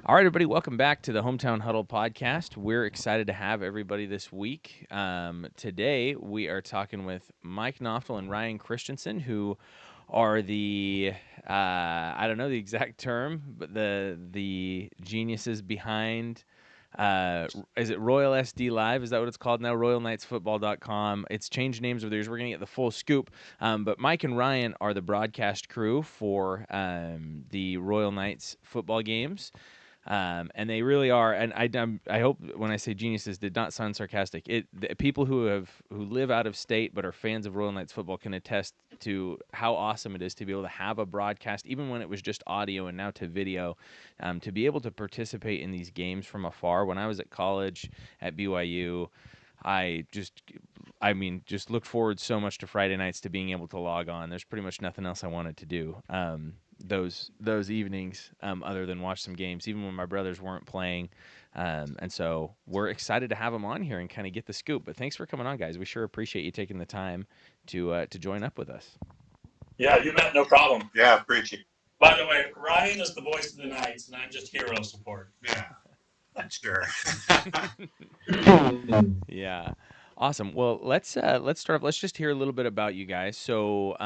All right, everybody, welcome back to the Hometown Huddle podcast. We're excited to have everybody this week. Today, we are talking with Mike Noftle and Ryan Christensen, who are I don't know the exact term, but the geniuses behind, is it Royal SD Live? Is that what it's called now? RoyalKnightsFootball.com. It's changed names over the years. We're going to get the full scoop. But Mike and Ryan are the broadcast crew for the Royal Knights football games. And they really are, and I hope when I say geniuses did not sound sarcastic. The people who live out of state but are fans of Royal Knights football can attest to how awesome it is to be able to have a broadcast, even when it was just audio and now to video, to be able to participate in these games from afar. When I was at college at BYU, just look forward so much to Friday nights to being able to log on. There's pretty much nothing else I wanted to do those evenings other than watch some games, even when my brothers weren't playing. And so we're excited to have them on here and kind of get the scoop. But thanks for coming on, guys. We sure appreciate you taking the time to join up with us. Yeah, you bet. No problem. Yeah, appreciate it. By the way, Ryan is the voice of the Knights, and I'm just hero support. Yeah, sure. Yeah. Awesome. Well, let's start off. Let's just hear a little bit about you guys. So,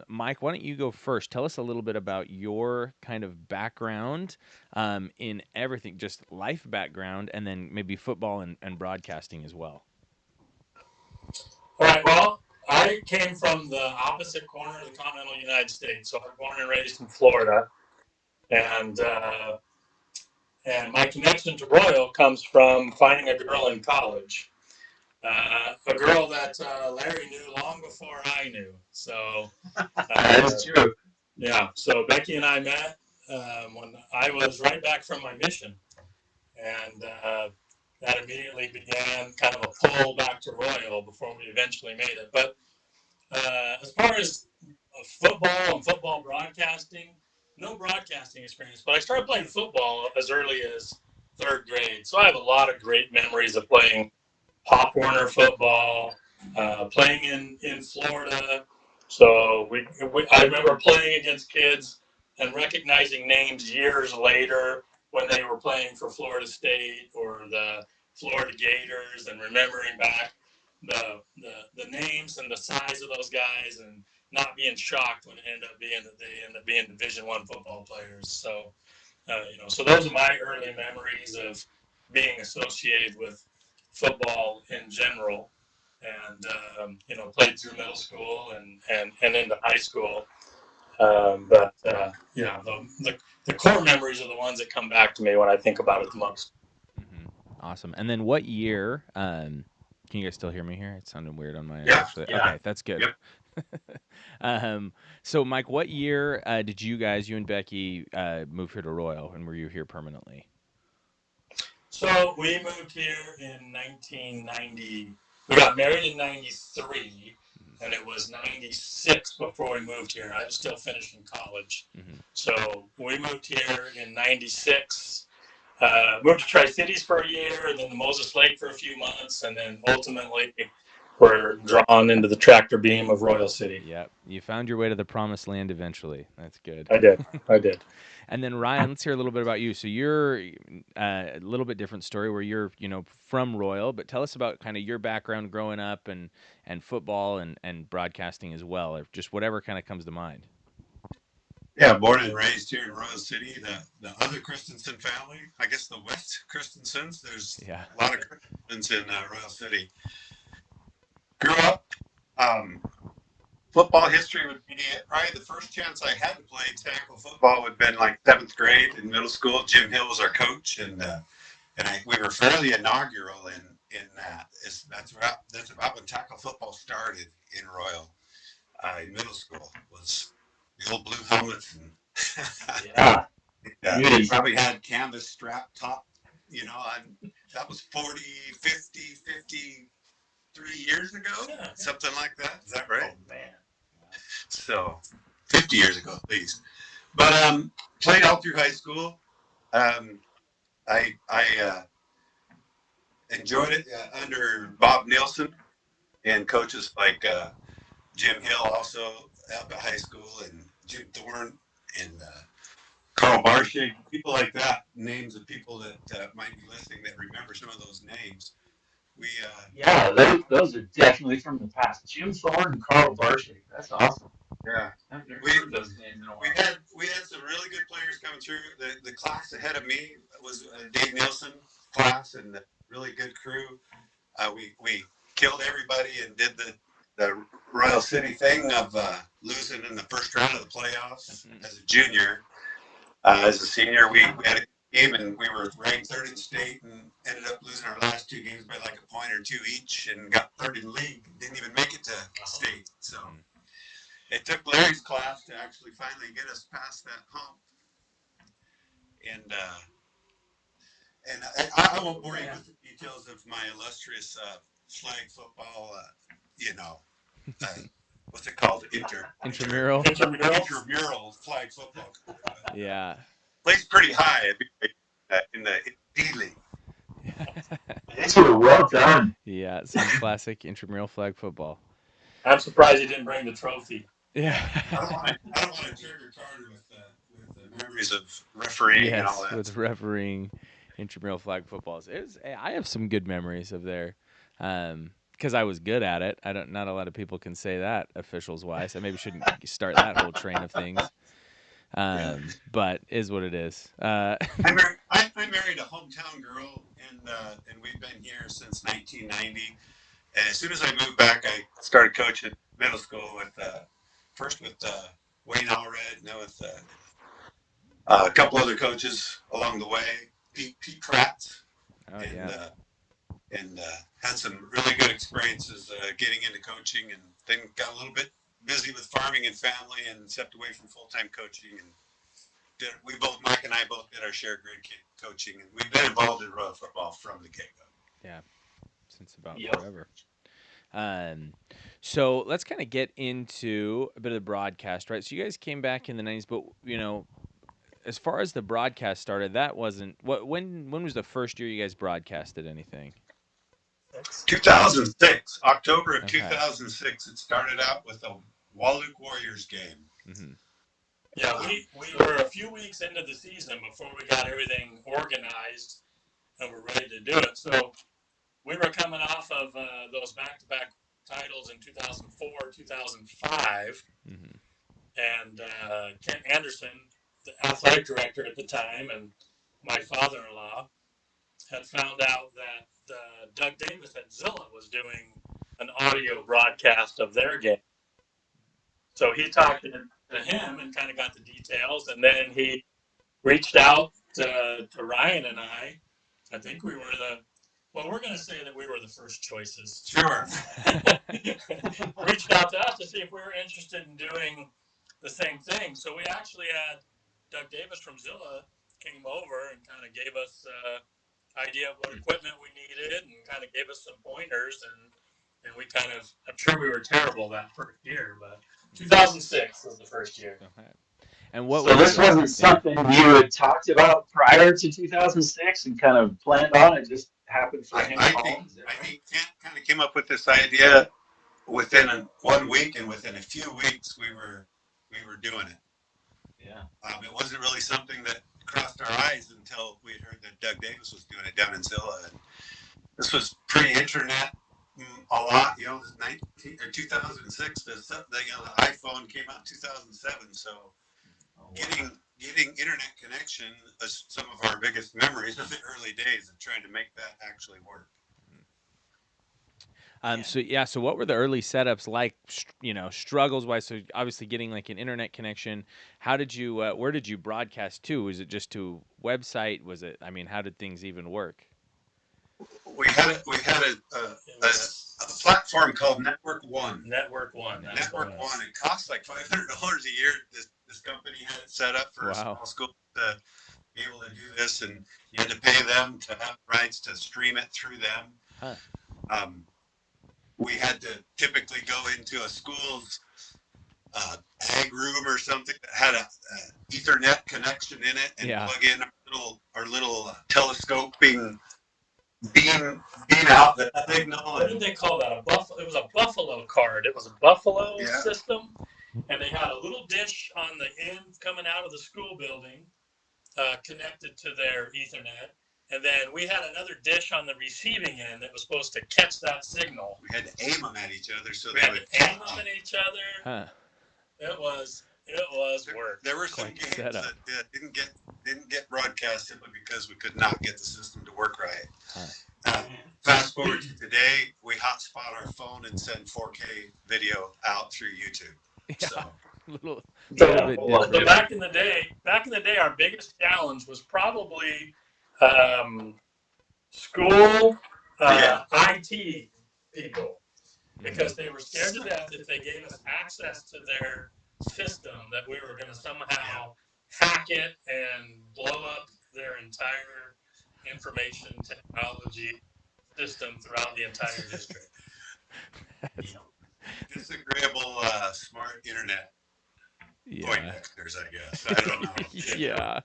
Mike, why don't you go first? Tell us a little bit about your kind of background in everything, just life background, and then maybe football and broadcasting as well. All right. Well, I came from the opposite corner of the continental United States. So I was born and raised in Florida, and my connection to Royal comes from finding a girl in college. A girl that Larry knew long before I knew. So That's true. Yeah. So Becky and I met when I was right back from my mission, and that immediately began kind of a pull back to Royal before we eventually made it. But as far as football and football broadcasting, no broadcasting experience. But I started playing football as early as third grade, so I have a lot of great memories of playing Pop Warner football, playing in Florida. So I remember playing against kids and recognizing names years later when they were playing for Florida State or the Florida Gators, and remembering back the names and the size of those guys, and not being shocked when it ended up being that they ended up being Division I football players. So so those are my early memories of being associated with football in general, and played through middle school and into high school. The core memories are the ones that come back to me when I think about it the most. Mm-hmm. Awesome. And then what year? Can you guys still hear me here? It sounded weird on my end, Yeah. actually. Yeah. Okay, that's good. Yep. So, Mike, what year did you and Becky, move here to Royal, and were you here permanently? So we moved here in 1990. We got married in 93, and it was 96 before we moved here. I was still finishing college. Mm-hmm. So we moved here in 96. Moved to Tri-Cities for a year, and then Moses Lake for a few months, and then ultimately we're drawn into the tractor beam of Royal City. Yep. You found your way to the promised land eventually. That's good. I did. And then Ryan, let's hear a little bit about you. So you're a little bit different story where you're, from Royal, but tell us about kind of your background growing up and football and broadcasting as well, or just whatever kind of comes to mind. Yeah, born and raised here in Royal City. The other Christensen family, I guess the West Christensens. There's a lot of Christensens in Royal City. Grew up. Football history would be probably the first chance I had to play tackle football would have been like 7th grade in middle school. Jim Hill was our coach, and we were fairly inaugural in that. That's about when tackle football started in Royal. In middle school was the old blue helmets, and we probably had canvas strap top. That was 40, 50, 53 years ago, something like that. Is that right? Oh, man. So 50 years ago at least. But played all through high school. I enjoyed it under Bob Nielsen and coaches like Jim Hill also up at high school, and Jim Thorne and Carl Barshig, people like that, names of people that might be listening that remember some of those names. We Yeah, those are definitely from the past. Jim Thorne and Carl Barshig. That's awesome. yeah. I've never We heard those names in a while. we had some really good players coming through. The class ahead of me was Dave Nielsen class and a really good crew. We killed everybody and did the Royal City thing of losing in the first round of the playoffs as a junior. As a senior, we had a game and we were ranked third in state and ended up losing our last two games by like a point or two each and got third in league. Didn't even make it to state. So it took Larry's class to actually finally get us past that hump. And I won't bore you with the details of my illustrious flag football. Uh, what's it called? Intramural. Intramural flag football. Yeah. Plays pretty high in the D League. These were well done. Yeah, some classic intramural flag football. I'm surprised you didn't bring the trophy. Yeah. I don't want to trigger Carter with memories of refereeing and all Yes, that. with refereeing intramural flag footballs. I have some good memories of there. Because I was good at it. Not a lot of people can say that officials wise. I maybe shouldn't start that whole train of things. But is what it is. I married a hometown girl, and we've been here since 1990. And as soon as I moved back, I started coaching middle school with first with Wayne Allred, and then with a couple other coaches along the way. Pete Kratz, Oh and yeah. had some really good experiences getting into coaching, and then got a little bit busy with farming and family, and stepped away from full-time coaching. And Mike and I both did our share grade coaching, and we've been involved in Royal football from the get-go. Yeah. Since about Yep. forever. So let's kind of get into a bit of the broadcast, right? So you guys came back in the 90s, but as far as the broadcast started, that wasn't when was the first year you guys broadcasted anything? 2006, October of Okay. 2006. It started out with a Walluk Warriors game. Mm-hmm. Yeah, we were a few weeks into the season before we got everything organized and were ready to do it. So we were coming off of those back-to-back titles in 2004, 2005, and Kent Anderson, the athletic director at the time, and my father-in-law had found out that Doug Davis at Zilla was doing an audio broadcast of their game. So he talked to him and kind of got the details, and then he reached out to Ryan and I. I think we were we're going to say that we were the first choices. Sure. Reached out to us to see if we were interested in doing the same thing. So we actually had Doug Davis from Zilla came over and kind of gave us idea of what equipment we needed and kind of gave us some pointers, and we kind of, I'm sure we were terrible that first year, but 2006 was the first year. Okay. And what So was this wasn't something you had talked about prior to 2006 and kind of planned on. It just happened for him. I think Kent kind of came up with this idea within 1 week, and within a few weeks we were doing it. Yeah. It wasn't really something that crossed our eyes until we had heard that Doug Davis was doing it down in Zilla. And this was pre-internet a lot, 2006. The iPhone came out in 2007, so getting internet connection is some of our biggest memories of the early days of trying to make that actually work. So what were the early setups like, struggles wise? So obviously getting like an internet connection. How did you, where did you broadcast to? Was it just to website? How did things even work? We had a platform called Network One. Network One. It cost like $500 a year. This company had it set up for a small school to be able to do this, and you had to pay them to have rights to stream it through them. Huh. We had to typically go into a school's ag room or something that had a Ethernet connection in it, and plug in our little telescoping beam out the signal. What did they call that? It was a Buffalo card. It was a Buffalo system, and they had a little dish on the end coming out of the school building, connected to their Ethernet. And then we had another dish on the receiving end that was supposed to catch that signal. We had to aim them at each other so We they had would to aim them at each other. Huh. It was work. There were some Quite the games setup. that didn't get broadcast simply because we could not get the system to work right. Huh. Fast forward to today, we hotspot our phone and send 4K video out through YouTube. Yeah. So Little Yeah, bit well, different. So back in the day, our biggest challenge was probably school IT people, because they were scared to death if they gave us access to their system that we were going to somehow hack it and blow up their entire information technology system throughout the entire district. disagreeable smart internet Yeah. Poindexters, I guess. I don't know. Yeah.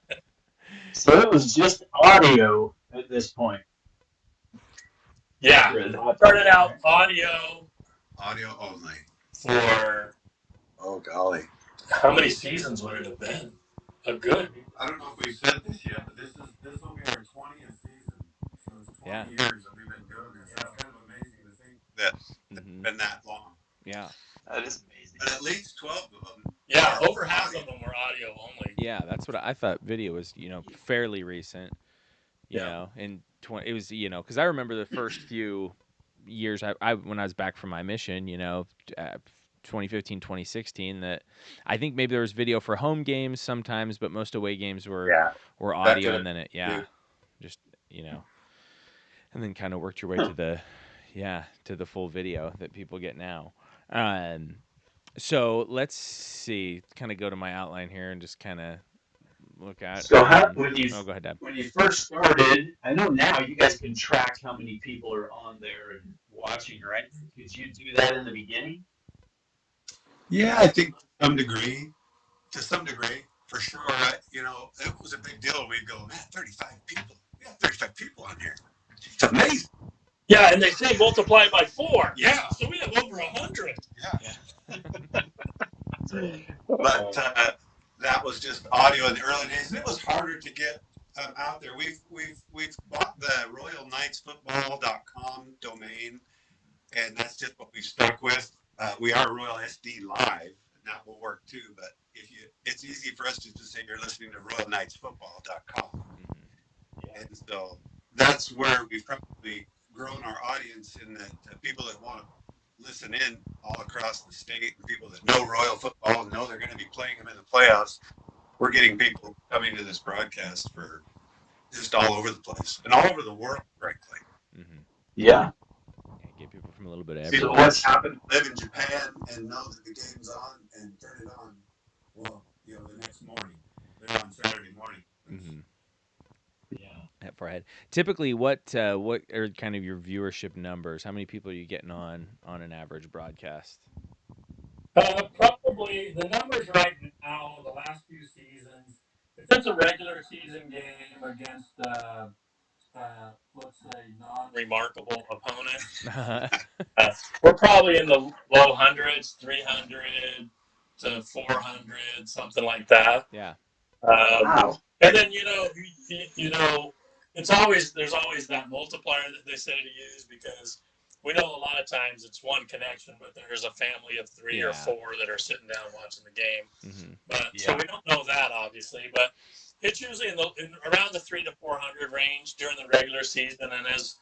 So it was just audio at this point. Yeah, it started out audio only. for, Oh golly. how many seasons would it have been? A good. I don't know if we said this yet, but this will be our 20th season. So it's 20 years that we've been doing this. That's kind of amazing to think that it's been that long. Yeah. That is amazing. But at least 12 of them. Yeah, over half of them were audio only. Yeah, that's what I thought. Video was, fairly recent. You Yeah. know, and it was, because I remember the first few years I when I was back from my mission, 2015, 2016, that I think maybe there was video for home games sometimes, but most away games were audio, and then just, and then kind of worked your way to the full video that people get now. So let's see, kind of go to my outline here and just kind of look at. So go ahead, Dad. When you first started, I know now you guys can track how many people are on there and watching, right? Could you do that in the beginning? Yeah, I think to some degree, for sure. It was a big deal. We'd go, man, 35 people. We have 35 people on here. It's amazing. Yeah, and they say multiply by 4. Yeah. So we have over 100. Yeah. But that was just audio in the early days. It was harder to get out there. We've bought the RoyalKnightsFootball.com domain, and that's just what we've stuck with. We are Royal SD Live, and that will work too. But it's easy for us just to say you're listening to RoyalKnightsFootball.com, and so that's where we've probably grown our audience in that people that want to listen in all across the state, and people that know Royal football and know they're going to be playing them in the playoffs. We're getting people coming to this broadcast for just all over the place and all over the world, frankly. Mm-hmm. Yeah. Get people from a little bit of People everywhere. what's happened, live in Japan and know that the game's on and turn it on. Well, the next morning. They're on Saturday morning. Mm-hmm. Yeah. That far ahead. Typically, what are kind of your viewership numbers? How many people are you getting on an average broadcast? Probably the numbers right now, the last few seasons, if it's a regular season game against, let's say, non-remarkable opponent, we're probably in the low hundreds, 300 to 400, something like that. Yeah. Wow. And then there's always that multiplier that they say to use, because we know a lot of times it's one connection, but there's a family of 3 or 4 that are sitting down watching the game. Mm-hmm. But so we don't know that, obviously, but it's usually around the 300 to 400 range during the regular season, and as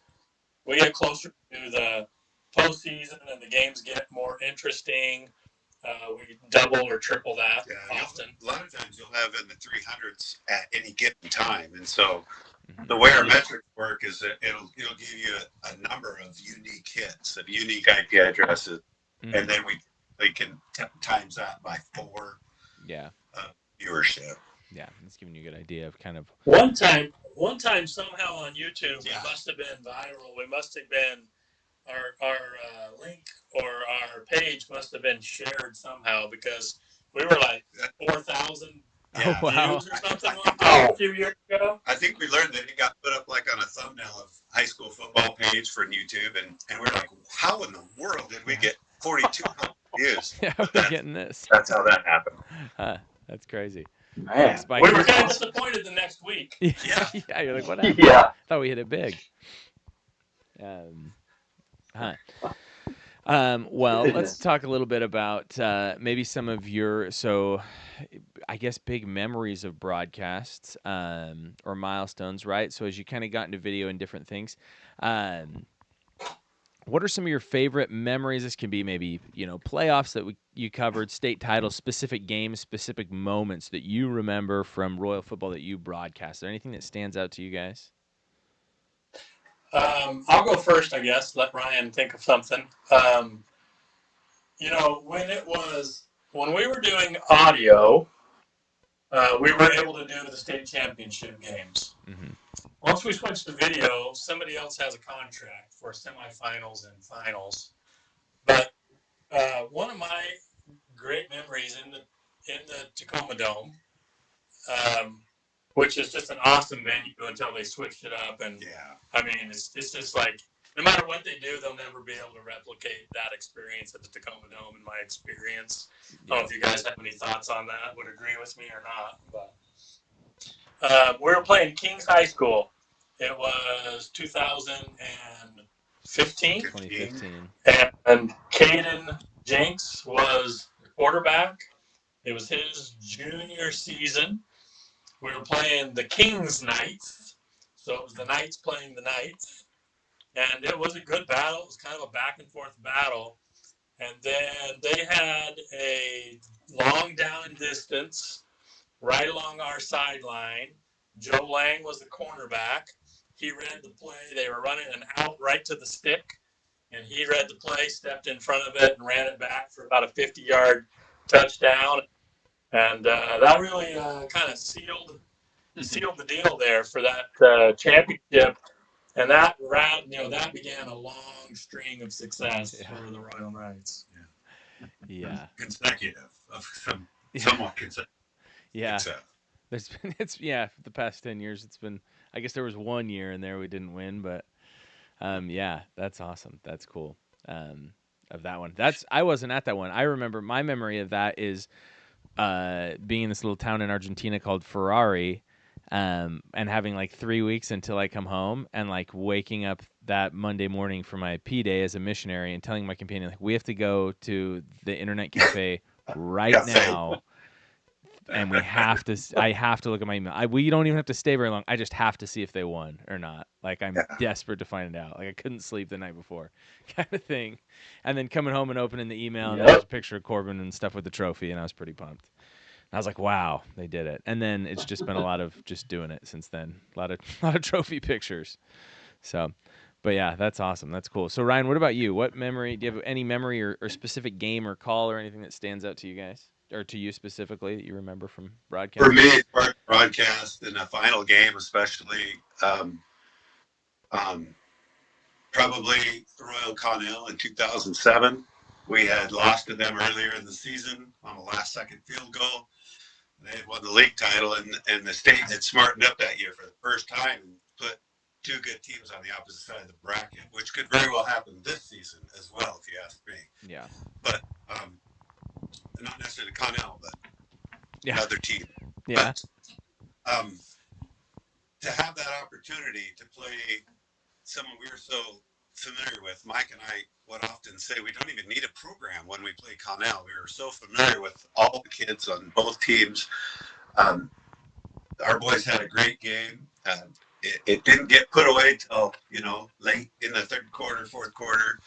we get closer to the postseason and the games get more interesting, we double or triple that often. A lot of times you'll have in the 300s at any given time, and so the way our metrics work is that it'll give you a number of unique hits, of unique IP addresses, and then we can times that by 4. Yeah. Viewership. Yeah, it's giving you a good idea of kind of. One time somehow on YouTube, we must have been viral. We must have been our link or our page must have been shared somehow, because we were like 4,000 views or something like that a few years ago. I think we learned that it got put up like on a thumbnail of high school football page for YouTube, and we're like, how in the world did we get 4,200 views? Yeah, we're getting this. That's how that happened. That's crazy. Man. Spike. We were kind of disappointed the next week. Yeah, yeah. You're like, what happened? Yeah. Thought we hit it big. Huh. Well, let's Goodness. talk a little bit about maybe some of your, I guess, big memories of broadcasts or milestones, right? So as you kind of got into video and different things, what are some of your favorite memories? This can be maybe, playoffs that you covered, state titles, specific games, specific moments that you remember from Royal football that you broadcast. Is there anything that stands out to you guys? I'll go first, I guess. Let Ryan think of something. When we were doing audio, we were able to do the state championship games. Mm-hmm. Once we switched to video, somebody else has a contract for semifinals and finals. But one of my great memories in the Tacoma Dome, which is just an awesome venue until they switched it up. And Yeah. I mean, it's just like no matter what they do, they'll never be able to replicate that experience at the Tacoma Dome. In my experience, I don't know if you guys have any thoughts on that, would agree with me or not. But we were playing Kings High School. It was 2015. 2015. And Caden Jenks was the quarterback. It was his junior season. We were playing the Kings Knights. So it was the Knights playing the Knights. And it was a good battle. It was kind of a back and forth battle. And then they had a long down and distance right along our sideline. Joe Lang was the cornerback. He read the play. They were running an out right to the stick. And he read the play, stepped in front of it, and ran it back for about a 50-yard touchdown. And that really kind of sealed the deal there for that championship. And that began a long string of success for the Royal Knights. Yeah. Consecutive of somewhat consecutive. Yeah. Success. There's been for the past 10 years it's been, I guess there was 1 year in there we didn't win, but yeah, that's awesome. That's cool. Of that one. I wasn't at that one. I remember my memory of that is being in this little town in Argentina called Ferrari, and having like 3 weeks until I come home, and like waking up that Monday morning for my P day as a missionary and telling my companion, like, we have to go to the internet cafe right now. And I have to look at my email. We don't even have to stay very long. I just have to see if they won or not. Like, I'm desperate to find it out. Like, I couldn't sleep the night before, kind of thing. And then coming home and opening the email, and there's a picture of Corbin and stuff with the trophy, and I was pretty pumped. And I was like, wow, they did it. And then it's just been a lot of just doing it since then. A lot of trophy pictures. So, but yeah, that's awesome. That's cool. So Ryan, what about you? What memory, do you have any memory or specific game or call or anything that stands out to you guys? Or to you specifically that you remember from broadcast? For me, as far as broadcast in a final game, especially, probably Royal Connell in 2007. We had lost to them earlier in the season on a last-second field goal. They had won the league title, and the state had smartened up that year for the first time and put two good teams on the opposite side of the bracket, which could very well happen this season as well, if you ask me. Yeah. But not necessarily Connell, but other team. Yeah. But to have that opportunity to play someone we were so familiar with, Mike and I would often say we don't even need a program when we play Connell. We were so familiar with all the kids on both teams. Our boys had a great game. It didn't get put away till late in the third quarter, fourth quarter.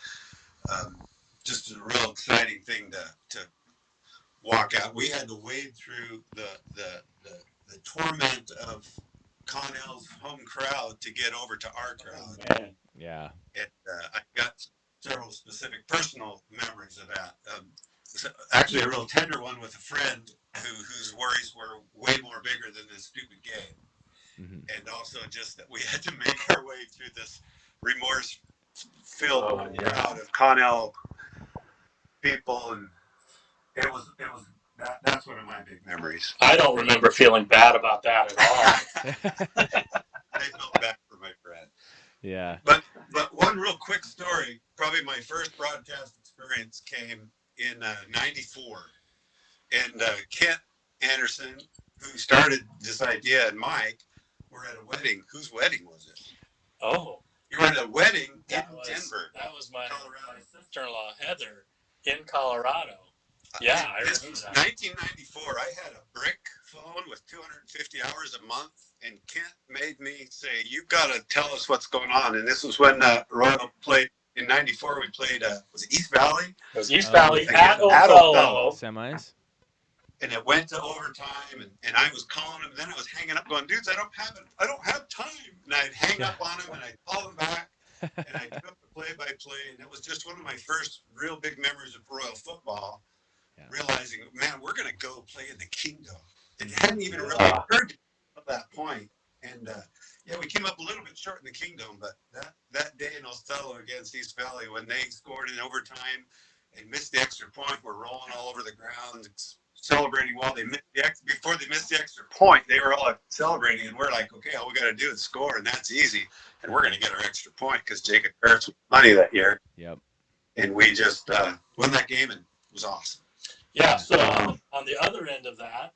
Just a real exciting thing to walk out. We had to wade through the torment of Connell's home crowd to get over to our crowd. Yeah. And I got several specific personal memories of that. Actually, a real tender one with a friend whose worries were way more bigger than this stupid game. Mm-hmm. And also just that we had to make our way through this remorse-filled crowd of Connell people, and it was that's one of my big memories. I don't remember feeling bad about that at all. I felt bad for my friend. Yeah. But one real quick story, probably my first broadcast experience came in '94. And Kent Anderson who started this idea, and Mike, were at a wedding. Whose wedding was it? Oh, You were at a wedding in Denver. That was my Colorado. sister-in-law, Heather, in Colorado. Yeah, I This remember was that. 1994. I had a brick phone with 250 hours a month, and Kent made me say, "You've got to tell us what's going on." And this was when Royal played in '94. We played was it East Valley? It was East Valley at Othello. Othello. Semis. And it went to overtime, and I was calling him. And then I was hanging up, going, "Dudes, I don't have time." And I'd hang up on him, and I'd call him back, and I'd do up the play-by-play. And it was just one of my first real big memories of Royal football. Yeah. Realizing, man, we're going to go play in the Kingdom. And you hadn't even really heard at that point. And yeah, we came up a little bit short in the Kingdom, but that day in Othello against East Valley, when they scored in overtime and missed the extra point, we're rolling all over the ground, celebrating while they missed before they missed the extra point. They were all celebrating, and we're like, okay, all we got to do is score, and that's easy. And we're going to get our extra point because Jacob Parrots won money that year. Yep. And we just won that game, and it was awesome. Yeah, so on the other end of that,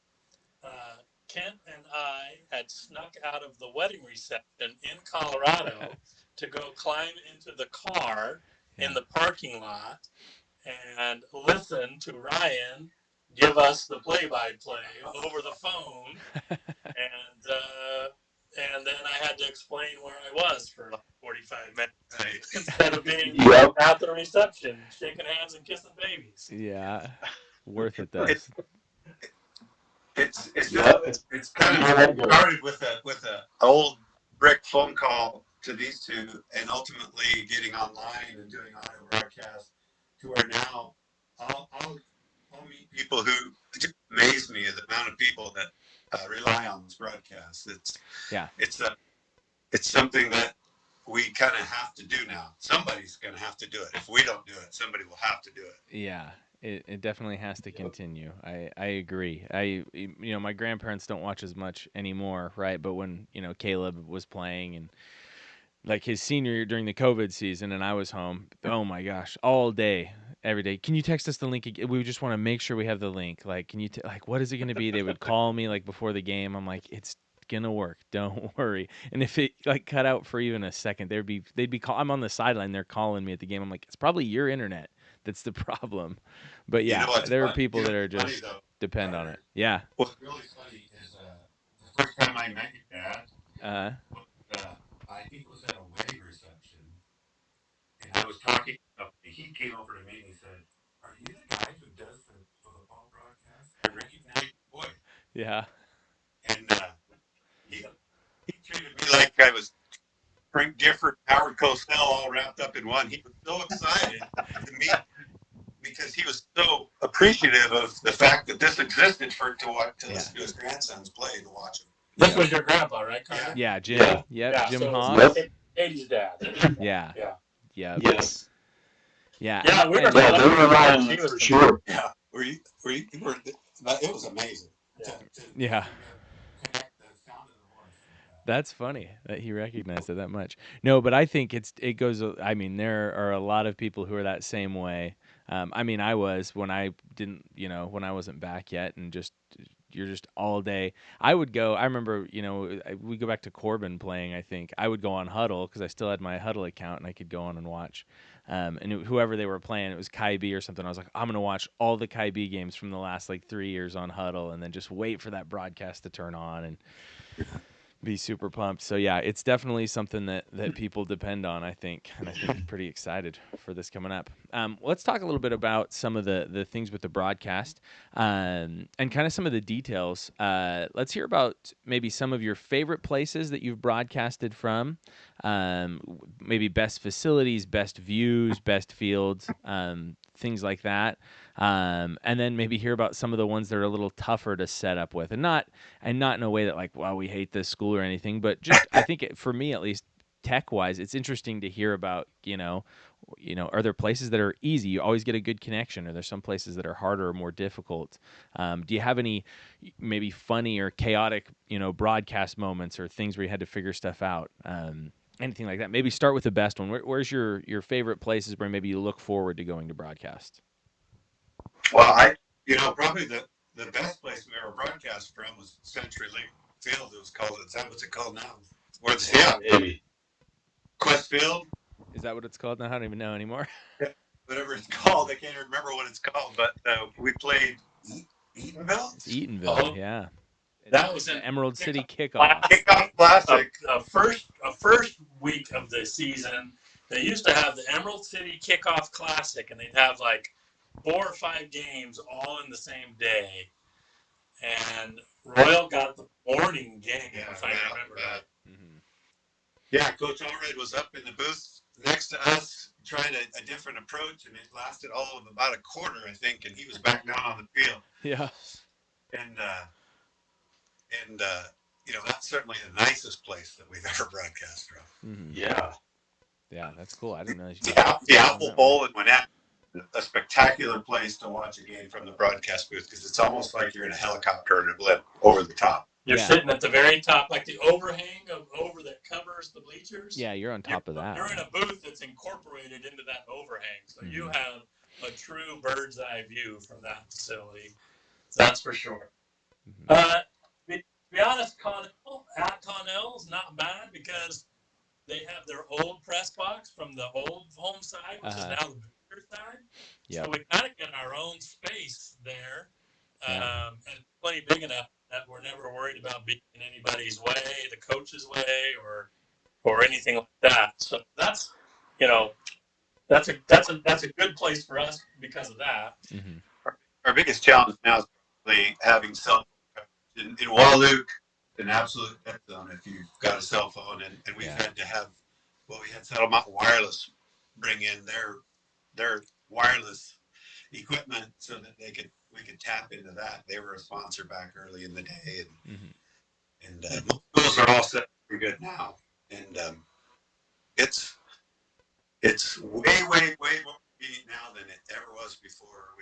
Kent and I had snuck out of the wedding reception in Colorado to go climb into the car in the parking lot and listen to Ryan give us the play-by-play over the phone. And then I had to explain where I was for like 45 minutes instead of being at the reception, shaking hands and kissing babies. Yeah. Worth it though. It's kind of started with a old brick phone call to these two, and ultimately getting online and doing audio broadcasts to where now I'll meet people who just amaze me at the amount of people that rely on this broadcast. It's something that we kind of have to do now. Somebody's going to have to do it. If we don't do it, somebody will have to do it. Yeah. It definitely has to continue. I agree. My grandparents don't watch as much anymore, right? But when, Caleb was playing and like his senior year during the COVID season and I was home, oh my gosh, all day, every day. Can you text us the link again? We just want to make sure we have the link. Like, can you, what is it going to be? They would call me like before the game. I'm like, it's gonna work. Don't worry. And if it like cut out for even a second, they'd be I'm on the sideline. They're calling me at the game. I'm like, it's probably your internet that's the problem. But yeah, there are people that are just depend on it. Yeah. What's really funny is the first time I met your dad, I think it was at a wedding reception, and I was talking. He came over to me and he said, "Are you the guy who does the football broadcast? I recognize your voice." Yeah. And he treated me like I was Frank Gifford, Howard Cosell, all wrapped up in one. He was so excited to meet because he was so appreciative of the fact that this existed to listen to his grandsons play, to watch him. This was your grandpa, right, Carter? Yeah, Jim. Jim so Haas. 80s dad. Yeah. Yes. Yeah. Yeah, we were they were around for sure. Yeah. It was amazing. Yeah. That's funny that he recognized it that much. No, but I think it goes. I mean, there are a lot of people who are that same way. I mean, I was when I didn't, when I wasn't back yet, and you're just all day. I would go. I remember, we go back to Corbin playing. I think I would go on Huddle because I still had my Huddle account and I could go on and watch. Whoever they were playing, it was Kai B or something. I was like, I'm gonna watch all the Kai B games from the last like 3 years on Huddle, and then just wait for that broadcast to turn on and be super pumped. So yeah, it's definitely something that people depend on, I think, and I think I'm pretty excited for this coming up. Let's talk a little bit about some of the things with the broadcast and kind of some of the details. Let's hear about maybe some of your favorite places that you've broadcasted from, maybe best facilities, best views, best fields, things like that. And then maybe hear about some of the ones that are a little tougher to set up with, and not in a way that like, wow, we hate this school or anything, but just I think for me at least, tech wise, it's interesting to hear about. Are there places that are easy? You always get a good connection, or there's some places that are harder or more difficult. Do you have any maybe funny or chaotic, broadcast moments or things where you had to figure stuff out? Anything like that? Maybe start with the best one. Where's your favorite places where maybe you look forward to going to broadcast? Well, probably the the best place we ever broadcast from was Century League Field. It was called. Is that what's it called now? Where the Maybe. Quest Field. Is that what it's called now? I don't even know anymore. Whatever it's called, I can't even remember what it's called. But we played Eatonville. It's Eatonville, Oh, yeah. that was the in Emerald City Kickoff kickoff. Kickoff Classic. A first week of the season, they used to have the Emerald City Kickoff Classic, and they'd have like 4 or 5 games all in the same day. And Royal got the morning game, if I remember right. Mm-hmm. Yeah, Coach Allred was up in the booth next to us trying a different approach, and it lasted all of about a quarter, I think, and he was back down on the field. Yeah. And that's certainly the nicest place that we've ever broadcast from. Mm-hmm. Yeah. Yeah, that's cool. I didn't know. The Apple Bowl in Gwinnett, a spectacular place to watch a game from the broadcast booth because it's almost like you're in a helicopter and a blip over the top. You're sitting at the very top, like the overhang over that covers the bleachers. Yeah, you're on top of that. You're in a booth that's incorporated into that overhang, so you have a true bird's eye view from that facility. That's for sure. To be honest, at Connell's not bad because they have their old press box from the old home side, which is now the bigger side. Yep. So we kind of get our own space there, and plenty big enough that we're never worried about being in anybody's way, the coach's way, or anything like that. So that's a good place for us because of that. Mm-hmm. Our biggest challenge now is probably having cell phone in Walluke, an absolute dead zone if you've got a cell phone, and we've had to have we had Settle Mountain Wireless bring in their wireless equipment so that we could tap into that. They were a sponsor back early in the day, and those are all set pretty good now. And it's way more convenient now than it ever was before.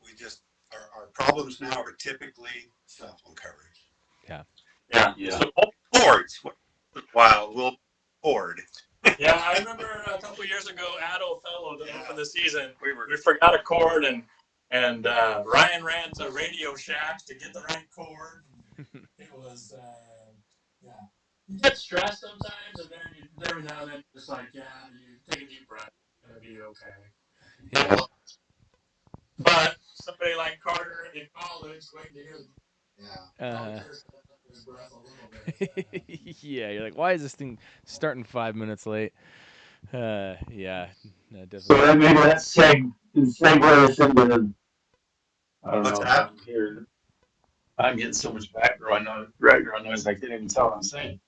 We just our problems now are typically cell phone coverage. Yeah. So boards. Wow, we'll board. Yeah, I remember a couple of years ago, Addo Fellow to open the season. We forgot a cord, and Ryan ran to Radio Shack to get the right cord. It was, you get stressed sometimes, and then every now and then, just like, you take a deep breath, it's gonna be okay. Yeah. But somebody like Carter in college, waiting to hear. His breath a little bit. Yeah, you're like, why is this thing starting 5 minutes late? Yeah, no, definitely. So then maybe that segue us into. I don't What's know. that? I'm getting so much background noise I can't even tell what I'm saying.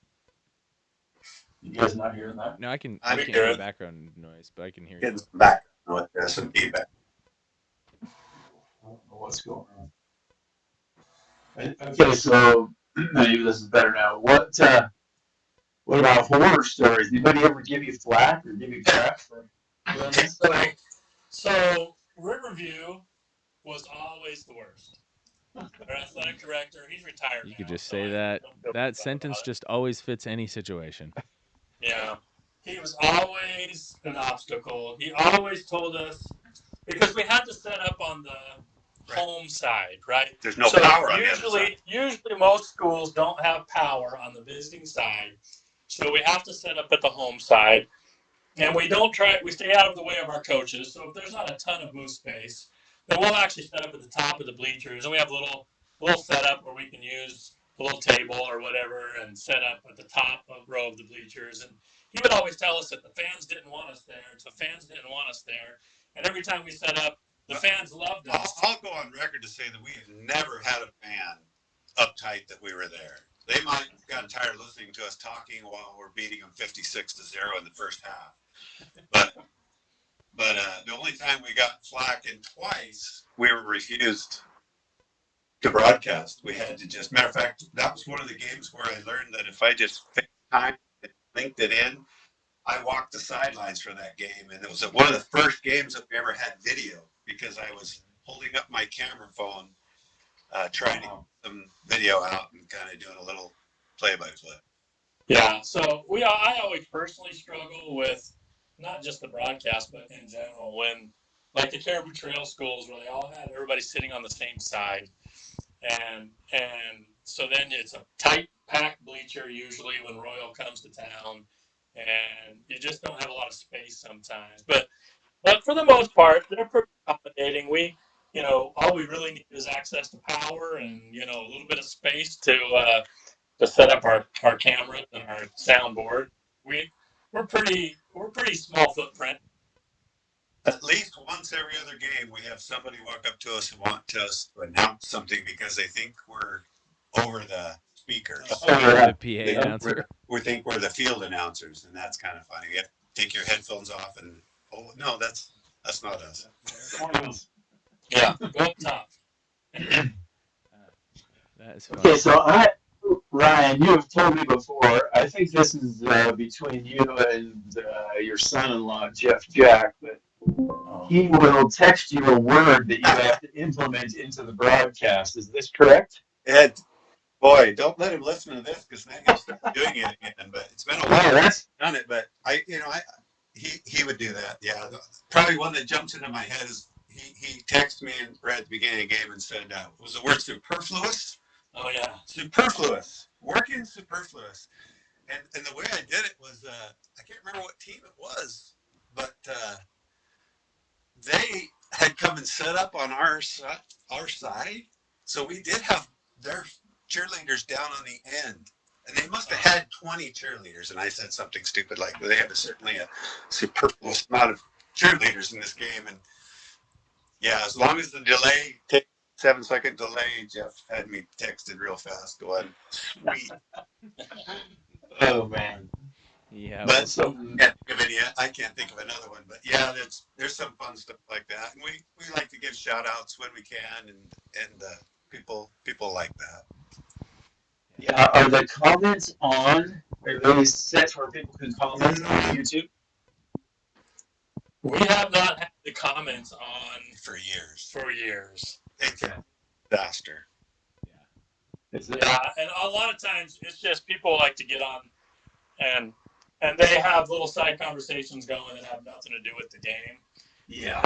You guys not hearing that? No, I can't hear background noise, but I can hear you. Getting some background noise, some feedback. I don't know what's going on. Okay, so maybe this is better now. What about horror stories? Anybody ever give you flack or give you crap for this? So Riverview was always the worst. Our athletic director, he's retired. You could just say that. That sentence just always fits any situation. Yeah. He was always an obstacle. He always told us, because we had to set up on the home side, right? There's no power on the other side. Usually most schools don't have power on the visiting side. So we have to set up at the home side. And we stay out of the way of our coaches. So if there's not a ton of booth space, then we'll actually set up at the top of the bleachers. And we have a little setup where we can use a little table or whatever and set up at the top row of the bleachers. And he would always tell us that the fans didn't want us there. And every time we set up, the fans loved us. I'll go on record to say that we have never had a fan uptight that we were there. They might have gotten tired of listening to us talking while we're beating them 56-0 in the first half. But the only time we got flack, and twice we were refused to broadcast. We had to just, matter of fact, that was one of the games where I learned that if I just FaceTime and linked it in, I walked the sidelines for that game. And it was one of the first games that we ever had video because I was holding up my camera phone, trying to get some video out and kind of doing a little play-by-play. Yeah, so I always personally struggle with not just the broadcast, but in general, when like the Caribou Trail schools where they all had everybody sitting on the same side. and so then it's a tight packed bleacher usually when Royal comes to town, and you just don't have a lot of space sometimes. But for the most part, they're pretty accommodating. All we really need is access to power and a little bit of space to set up our cameras and our soundboard. We we're pretty small footprint. At least once every other game, we have somebody walk up to us and want us to announce something because they think we're over the speakers. The PA They announcer. we think we're the field announcers, and that's kind of funny. You have to take your headphones off, and oh no, that's not us. Yeah, go up top. That is funny. Okay, so Ryan, you have told me before. I think this is between you and your son-in-law, Jeff Jack, but he will text you a word that you have to implement into the broadcast. Is this correct? Ed, boy, don't let him listen to this because then he'll start doing it again. But it's been a while that's done it. But he would do that. Yeah, probably one that jumps into my head is he texted me right at the beginning of the game and said, was the word superfluous? Oh yeah, Superfluous, working superfluous. And the way I did it was I can't remember what team it was, but they had come and set up on our side, so we did have their cheerleaders down on the end, and they must have had 20 cheerleaders. And I said something stupid like they have certainly a superfluous amount of cheerleaders in this game. And yeah, as long as the delay takes 7-second delay, Jeff had me texted real fast going, sweet. oh man. Yeah. But So I can't think of another one. But yeah, there's some fun stuff like that, and we like to give shout outs when we can, and people like that. yeah, are the comments on? Are they set where people can comment on YouTube? we have not had the comments on For years. It's Okay. a disaster. Is it? Yeah, and a lot of times it's just people like to get on and they have little side conversations going that have nothing to do with the game. Yeah.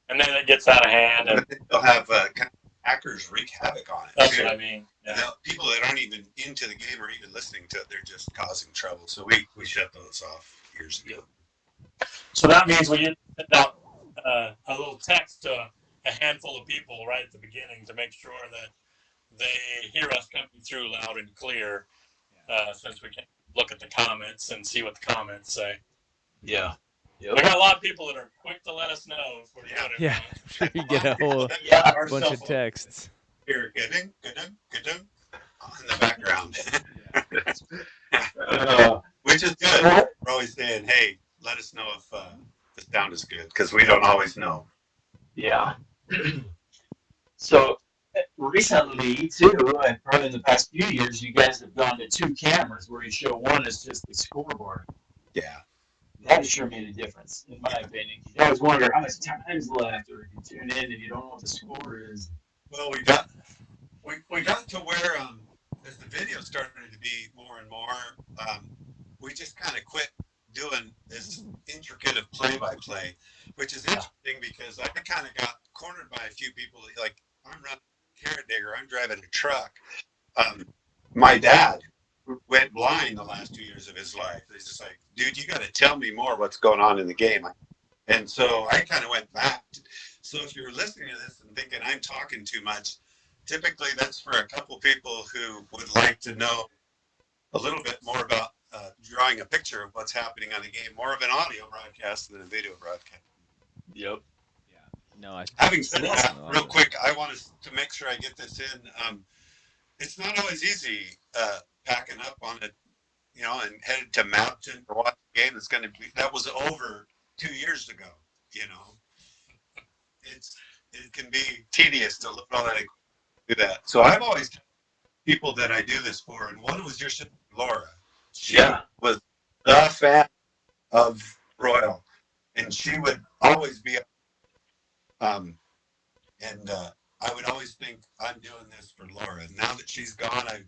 And then it gets out of hand, and They'll have kind of hackers wreak havoc on it. that's too. what I mean. And Yeah. people that aren't even into the game or even listening to it, they're just causing trouble. So we shut those off years ago. So that means we send out a little text to a handful of people right at the beginning to make sure that they hear us coming through loud and clear, since we can look at the comments and see what the comments say. Yeah. We got a lot of people that are quick to let us know if we're doing it Yeah. wrong. I'm sure you get a whole Yeah. bunch of texts. Here, good in the background. Which is good. We're always saying, hey, let us know if the sound is good, because we don't always know. Yeah. So recently, too, and probably in the past few years, you guys have gone to 2 cameras where you show one as just the scoreboard. Yeah. That has sure made a difference, in my opinion. You always wonder how much time is left, or you tune in and you don't know what the score is. Well, we got to where as the video started to be more and more, we just kind of quit doing as intricate of play-by-play, which is interesting because I kind of got cornered by a few people. Like, I'm running a carrot digger, I'm driving a truck. My dad went blind the last 2 years of his life. He's just like, dude, you got to tell me more what's going on in the game. And so I kind of went back. So if you're listening to this and thinking I'm talking too much, typically that's for a couple people who would like to know a little bit more about drawing a picture of what's happening on the game, more of an audio broadcast than a video broadcast. Yep. Yeah. No, Having said that, real quick, I want to make sure I get this in. It's not always easy packing up on it, and headed to Mountain to watch a game that's going to be, that was over 2 years ago. It can be tedious to look all that do that. So I've always people that I do this for, and one was your sister Laura. She was the fan of Royal, and she would always be and I would always think I'm doing this for Laura. Now that she's gone, I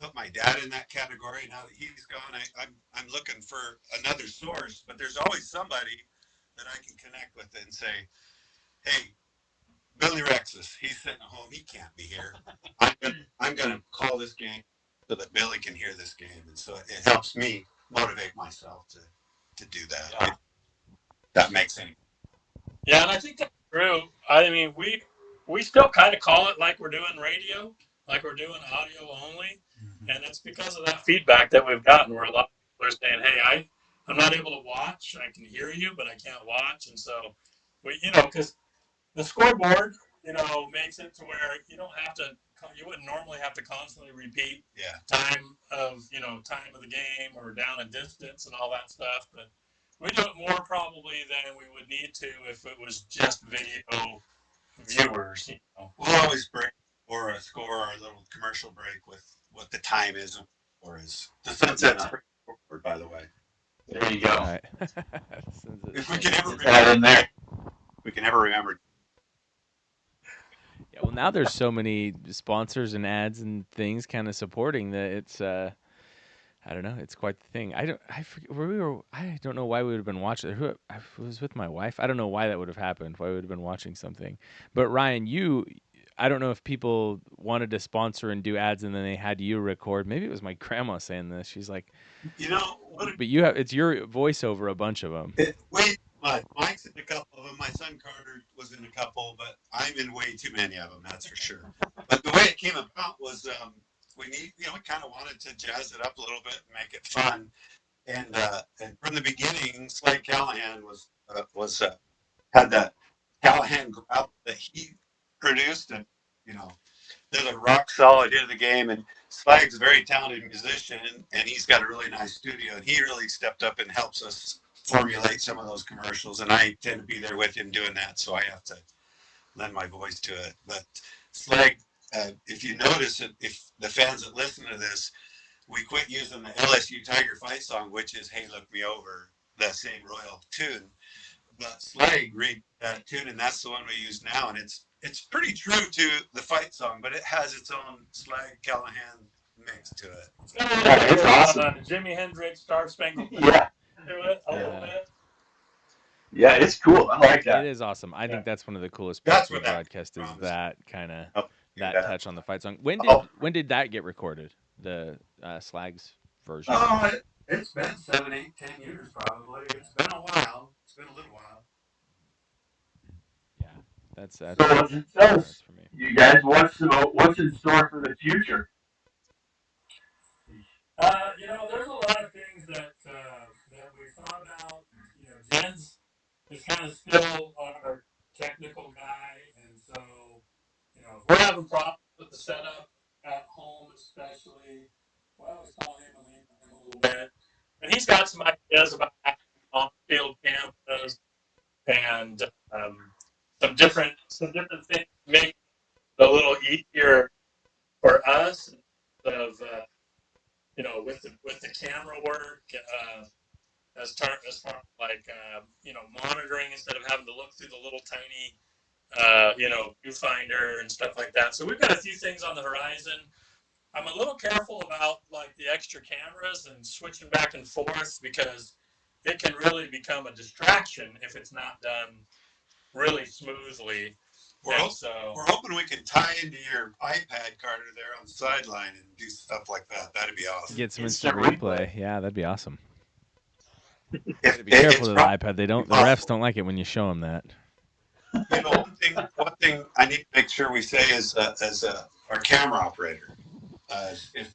put my dad in that category. Now that he's gone, I'm looking for another source. But there's always somebody that I can connect with and say, hey, Billy Rexus, he's sitting at home. He can't be here. I'm gonna call this game so that Billy can hear this game, and so it helps me motivate myself to do that. Yeah. That makes any. Yeah, and I think that's true. I mean, we still kind of call it like we're doing radio, like we're doing audio only, and it's because of that feedback that we've gotten where a lot of people are saying, "Hey, I'm not able to watch. I can hear you, but I can't watch." And so because the scoreboard, makes it to where you wouldn't normally have to constantly repeat time of the game or down a distance and all that stuff, but we do it more probably than we would need to if it was just video viewers. We'll always break or score our little commercial break with what the time is or is. The sunset's pretty forward, by the way. There you go. Right. If we can ever Get that in there. we can never remember. Yeah, well, now there's so many sponsors and ads and things kind of supporting that it's I don't know, it's quite the thing. I forget where we were. I don't know why we would have been watching. I was with my wife. I don't know why that would have happened. Why we would have been watching something. But Ryan, I don't know if people wanted to sponsor and do ads and then they had you record. Maybe it was my grandma saying this. She's like, but it's your voice over a bunch of them. Mike's in a couple of them. My son Carter was in a couple, but I'm in way too many of them. That's for sure. But the way it came about was we kind of wanted to jazz it up a little bit and make it fun. And from the beginning, Slade Callahan had that Callahan growl that he produced, and they're the rock solid hit of the game. And Slade's a very talented musician, and he's got a really nice studio. And he really stepped up and helps us formulate some of those commercials. And I tend to be there with him doing that, so I have to lend my voice to it. But Slade, if you notice, if the fans that listen to this, we quit using the LSU Tiger fight song, which is "Hey, Look Me Over," that same Royal tune. But Slade read that tune, and that's the one we use now. And it's pretty true to the fight song, but it has its own Slade Callahan mix to it. It's got a little bit awesome. Jimi Hendrix, Star Spangled Banner to it, a little bit. Yeah, it's cool. I like that. It is awesome. I think that's one of the coolest parts of the broadcast is that kind of that touch on the fight song. When did that get recorded? The Slags version. Oh, it's been 7, 8, 10 years probably. It's been a while. It's been a little while. Yeah, that's so tell us, for me. You guys, what's in store for the future? There's a lot of things that we thought about. Jen's is kind of still our technical guy, and so if we're having problems with the setup at home, especially. We always call him and lean on him a little bit, and he's got some ideas about on-field cameras and some different things to make it a little easier for us of with the camera work, as far as like monitoring instead of having to look through the little tiny viewfinder and stuff like that. So we've got a few things on the horizon. I'm a little careful about like the extra cameras and switching back and forth because it can really become a distraction if it's not done really smoothly. We're hoping we can tie into your iPad, Carter, there on the sideline and do stuff like that. That'd be awesome. Get some instant replay. Yeah, that'd be awesome. Be careful with the iPad. The refs don't like it when you show them that. One thing I need to make sure we say is as our camera operator is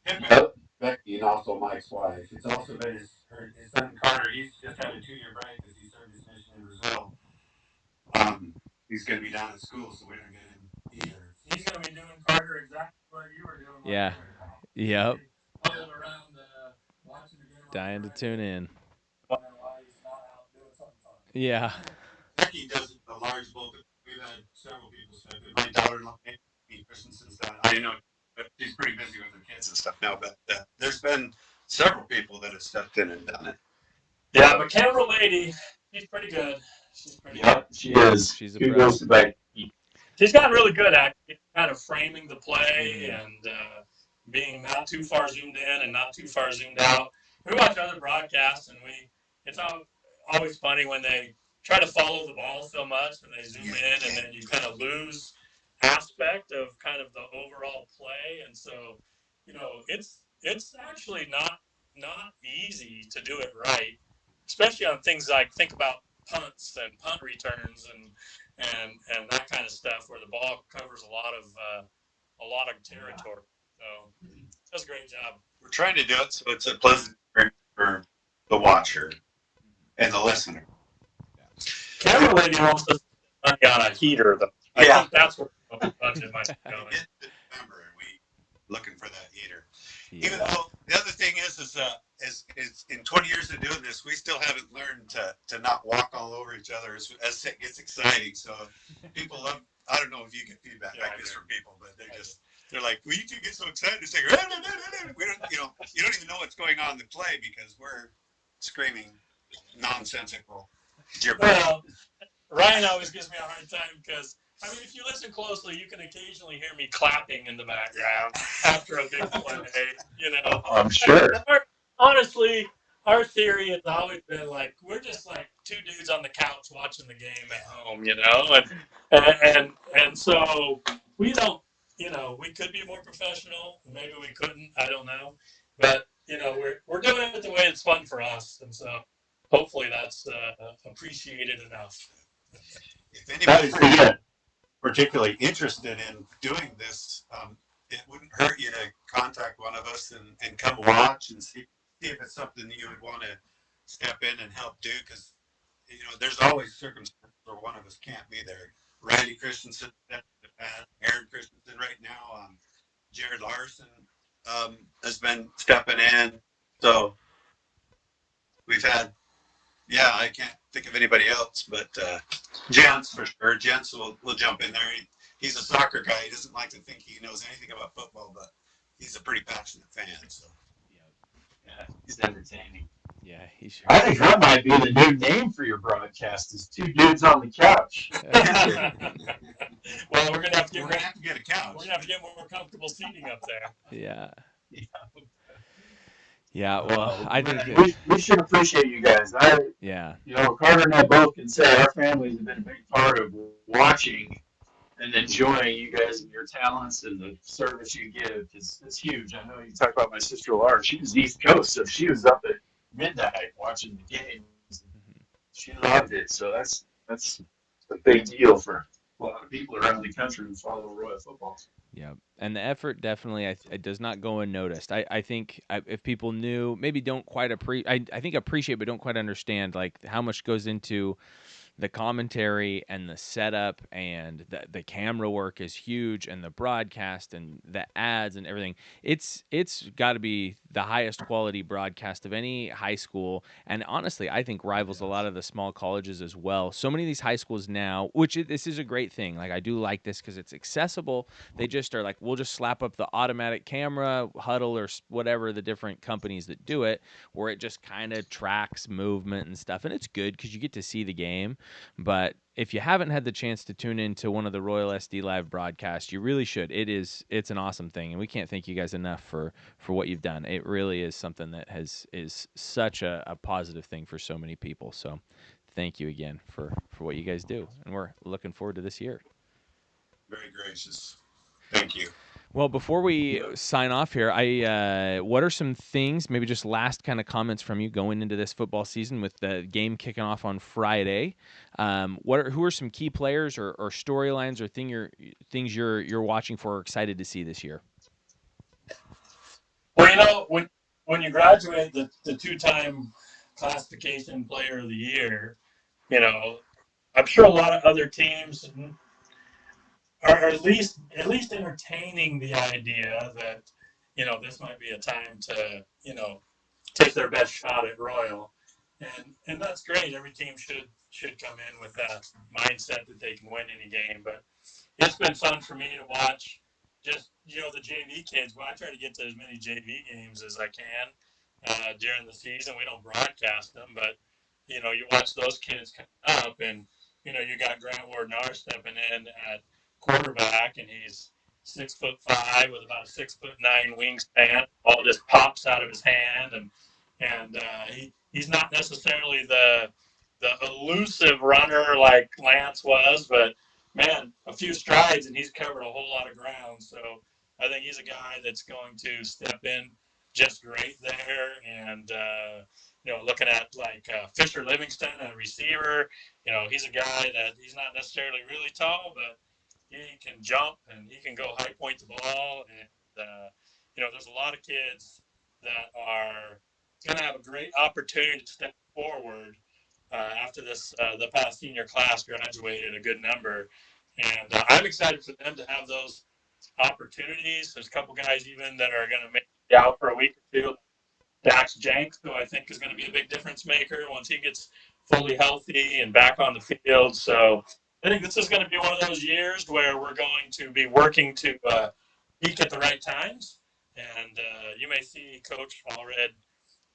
Becky and also Mike's wife. It's also been his son Carter. He's just had a 2-year break because he served his mission in Brazil. He's going to be down at school, so we don't get him either. He's going to be doing, Carter, exactly what you were doing. Yeah. Yep. Huddled around, watching the game. Dying to tune in. While he's not out doing something fun. Yeah. Becky does a large bulk. We've had several people step in. My daughter-in-law, Christensen's done. I know, but she's pretty busy with her kids and stuff now. But there's been several people that have stepped in and done it. Yeah, but camera lady, she's pretty good. She's pretty good. She is. She's a pro. She's gotten really good at kind of framing the play and being not too far zoomed in and not too far zoomed out. We watch other broadcasts, and it's always funny when they try to follow the ball so much, and they zoom in, and then you kind of lose aspect of kind of the overall play. And so, it's actually not easy to do it right, especially on things like think about punts and punt returns and that kind of stuff where the ball covers a lot of territory. So that's a great job. We're trying to do it so it's a pleasant experience for the watcher and the listener. Camera lady wants to spend money on a heater, though. I think that's where the budget might be going. It's December, and we looking for that heater. Yeah. Even though the other thing is in 20 years of doing this, we still haven't learned to not walk all over each other as it gets exciting. So people love. I don't know if you get feedback like this from people, but they're like, well, you two get so excited. It's like, we don't, you don't even know what's going on in the play because we're screaming nonsensical gibberish. Well, Ryan always gives me a hard time because, I mean, if you listen closely, you can occasionally hear me clapping in the background after a big play, I'm sure. Honestly, our theory has always been like, we're just like two dudes on the couch watching the game at home, and so we don't, we could be more professional. Maybe we couldn't. I don't know. But, we're doing it the way it's fun for us. And so hopefully that's appreciated enough. If anybody's particularly interested in doing this, it wouldn't hurt you to contact one of us and come watch and see if it's something you would want to step in and help do. Because, there's always circumstances where one of us can't be there. Randy Christensen, Aaron Christensen right now, Jared Larson has been stepping in. So we've had, I can't think of anybody else, but Jens for sure. Jens will jump in there. He's a soccer guy. He doesn't like to think he knows anything about football, but he's a pretty passionate fan. So yeah, he's entertaining. Yeah, he sure. I think that might be the new name for your broadcast: is two dudes on the couch. Well, we're gonna have to get a couch. We're gonna have to get more comfortable seating up there. Yeah. Yeah, well, I think we should appreciate you guys. Carter and I both can say our families have been a big part of watching and enjoying you guys and your talents and the service you give. It's huge. I know you talk about my sister Laura. She was East Coast, so she was up at midnight watching the games. She loved it, so that's a big deal for a lot of people around the country who follow Royal football. Yeah, and the effort definitely it does not go unnoticed. I think if people knew, maybe don't quite appreciate, I think appreciate, but don't quite understand like how much goes into the commentary and the setup, and the camera work is huge, and the broadcast and the ads and everything. It's got to be the highest quality broadcast of any high school, and honestly, I think rivals a lot of the small colleges as well. So many of these high schools now, this is a great thing. Like I do like this because it's accessible. They just are like, we'll just slap up the automatic camera, Huddle or whatever the different companies that do it, where it just kind of tracks movement and stuff, and it's good because you get to see the game. But if you haven't had the chance to tune into one of the Royal SD Live broadcasts, you really should. It's an awesome thing, and we can't thank you guys enough for what you've done. It really is something that is such a positive thing for so many people. So thank you again for what you guys do, and we're looking forward to this year. Very gracious. Thank you. Well, before we sign off here, what are some things, maybe just last kind of comments from you going into this football season with the game kicking off on Friday? Who are some key players or storylines or things you're watching for or excited to see this year? Well, when you graduate the two-time classification player of the year, I'm sure a lot of other teams are at least entertaining the idea that, this might be a time to, take their best shot at Royal. And that's great. Every team should come in with that mindset that they can win any game. But it's been fun for me to watch just, the JV kids. Well, I try to get to as many JV games as I can during the season. We don't broadcast them, but, you watch those kids come up, and, you got Grant Wardnar stepping in at quarterback, and he's 6'5" with about a 6'9" wingspan. All just pops out of his hand, and he's not necessarily the elusive runner like Lance was, but man, a few strides and he's covered a whole lot of ground. So I think he's a guy that's going to step in just great there. And looking at like Fisher Livingston, a receiver, he's a guy that he's not necessarily really tall, but he can jump and he can go high point the ball. And there's a lot of kids that are going to have a great opportunity to step forward after the past senior class graduated a good number. And I'm excited for them to have those opportunities. There's a couple guys even that are going to make it out for a week or two. Dax Jenks, who I think is going to be a big difference maker once he gets fully healthy and back on the field. So I think this is going to be one of those years where we're going to be working to peak at the right times. And you may see Coach Allred.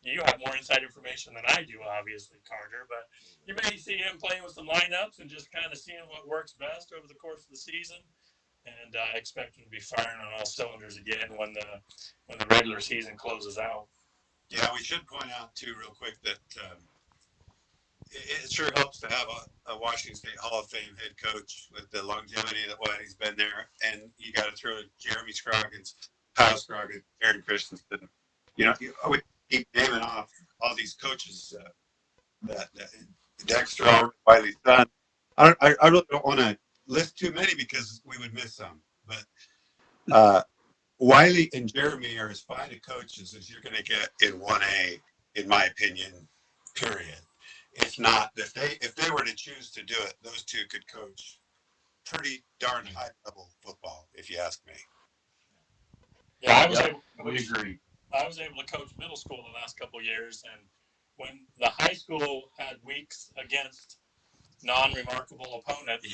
You have more inside information than I do, obviously, Carter, but you may see him playing with some lineups and just kind of seeing what works best over the course of the season. And I expect him to be firing on all cylinders again when the regular season closes out. Yeah, we should point out too, real quick, that it sure helps to have a Washington State Hall of Fame head coach with the longevity that he's been there, and you got to throw Jeremy Scroggins, Kyle Scroggins, Aaron Christensen. We keep naming off all these coaches that Dexter, Wiley's son. I really don't want to list too many because we would miss some, but Wiley and Jeremy are as fine a coaches as you're going to get in 1A, in my opinion, period. If not, if they were to choose to do it, those two could coach pretty darn high level football, if you ask me. Yeah, we agree. I was able to coach middle school the last couple of years, and when the high school had weeks against non-remarkable opponents,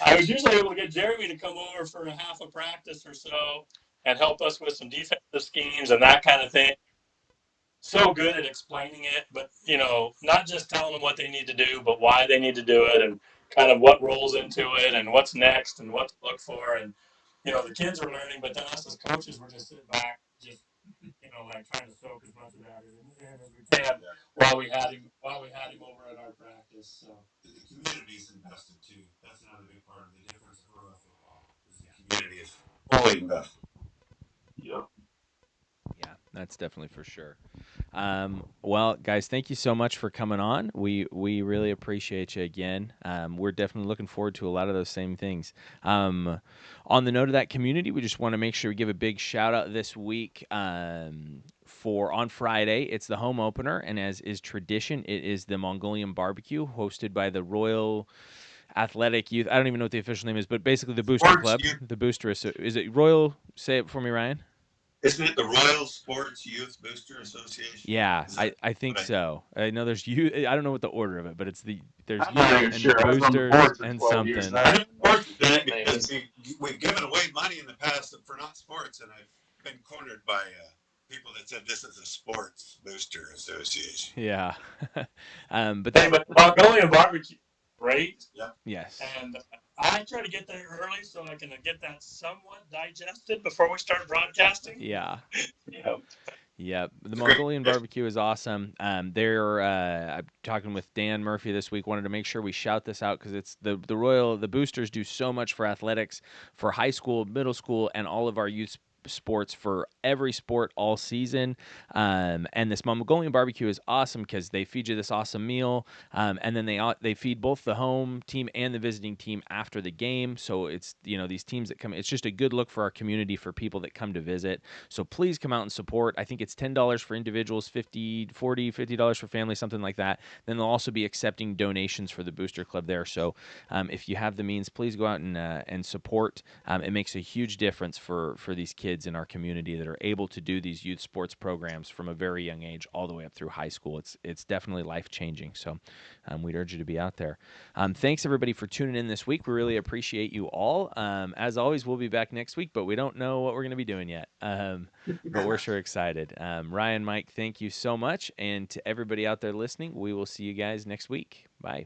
I was usually able to get Jeremy to come over for a half a practice or so and help us with some defensive schemes and that kind of thing. So good at explaining it, but not just telling them what they need to do, but why they need to do it, and kind of what rolls into it, and what's next, and what to look for. And the kids are learning, but then us as coaches, we're just sitting back, just like trying to soak as much of that in as we can while we had him over at our practice. So the community's invested too. That's another big part of the difference of rural football. Is the community is fully invested. Yep. Yeah, that's definitely for sure. Well, guys, thank you so much for coming on. We really appreciate you again. We're definitely looking forward to a lot of those same things. On the note of that community, we just want to make sure we give a big shout out this week for on Friday. It's the home opener, and as is tradition, it is the Mongolian barbecue hosted by the Royal Athletic Youth. I don't even know what the official name is, but basically the Booster Sports Club. Youth. The Booster. Is it Royal? Say it for me, Ryan. Isn't it the Royal Sports Youth Booster Association? Yeah, I think so. I know there's youth. I don't know what the order of it, but there's I'm youth not even and sure. I was on the boosters board for and 12 years. something. I Because we've given away money in the past for not sports, and I've been cornered by people that said this is a sports booster association. Yeah, but hey, but Mongolian barbecue, great. Yeah. Yes. And I try to get there early so I can get that somewhat digested before we start broadcasting. Yeah. Yep. Yep. The Mongolian barbecue is awesome. I'm talking with Dan Murphy this week. Wanted to make sure we shout this out because it's the boosters do so much for athletics, for high school, middle school, and all of our youth sports, for every sport all season. And this Mongolian barbecue is awesome because they feed you this awesome meal, and then they feed both the home team and the visiting team after the game. So it's these teams that come. It's just a good look for our community, for people that come to visit. So please come out and support. I think it's $10 for individuals, $50 for families, something like that. Then they'll also be accepting donations for the Booster Club there. So if you have the means, please go out and support. It makes a huge difference for these kids in our community that are able to do these youth sports programs from a very young age all the way up through high school. It's definitely life-changing. So we'd urge you to be out there. Thanks, everybody, for tuning in this week. We really appreciate you all. As always, we'll be back next week, but we don't know what we're going to be doing yet. But we're sure excited. Ryan, Mike, thank you so much. And to everybody out there listening, we will see you guys next week. Bye.